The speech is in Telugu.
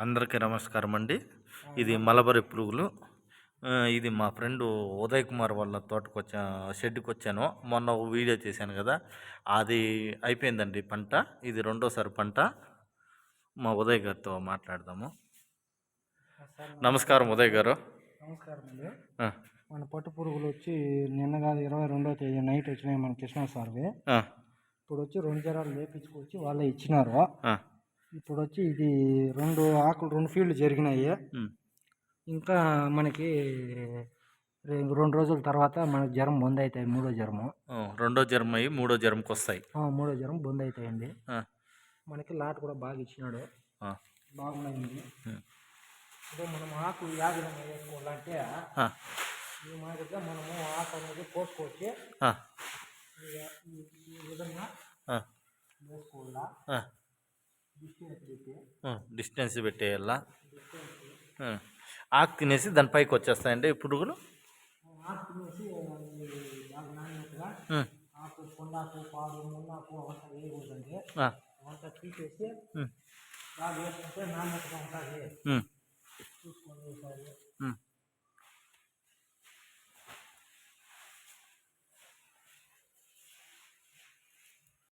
అందరికీ నమస్కారం అండి. ఇది మలబరి పురుగులు. ఇది మా ఫ్రెండ్ ఉదయ్ కుమార్ వాళ్ళ షెడ్కి వచ్చాను. మొన్న ఒక వీడియో చేశాను కదా, అది అయిపోయిందండి పంట. ఇది రెండోసారి పంట. మా ఉదయ్ గారితో మాట్లాడదాము. నమస్కారం ఉదయ్ గారు. నమస్కారం అండి. మన పట్టు పురుగులు వచ్చి నిన్న కాదు 22వ తేదీ నైట్ వచ్చినాయి మన కృష్ణా సార్వి. ఇప్పుడు వచ్చి 2 జరాలు లేపించుకొచ్చి వాళ్ళే ఇచ్చినారు. ఇప్పుడు వచ్చి ఇది 2 ఆకులు 2 ఫీల్డ్ జరిగినాయి. ఇంకా మనకి 2 రోజుల తర్వాత మనకి జ్వరం బంద్ అవుతాయి. మూడో జ్వరం అయ్యి మూడో జ్వరంకి వస్తాయి. మూడో జ్వరం బంద్ అవుతాయండి. మనకి లాట్ కూడా బాగా ఇచ్చినాడు, బాగున్నాయి. అంటే మనం ఆకు యా విధంగా వేసుకోవాలంటే ఈ మాదిరిగా మనము ఆకు అనేది కోసుకోవచ్చు. ఈ విధంగా వేసుకోవాలా, డిస్టెన్స్ పెట్టేయాలా. ఆకు తినేసి దాని పైకి వచ్చేస్తాయండి పురుగులు. ఆకు తినేసి బాగా నాణ్యతగా ఆకు కొండాకు పాడు మున్నాకు అవంతా వేయకూడదండి. అవంతా తీసేసి బాగా వేసుకుంటే నాణ్యతగా ఉంటుంది. చూసుకోండి ఈసారి.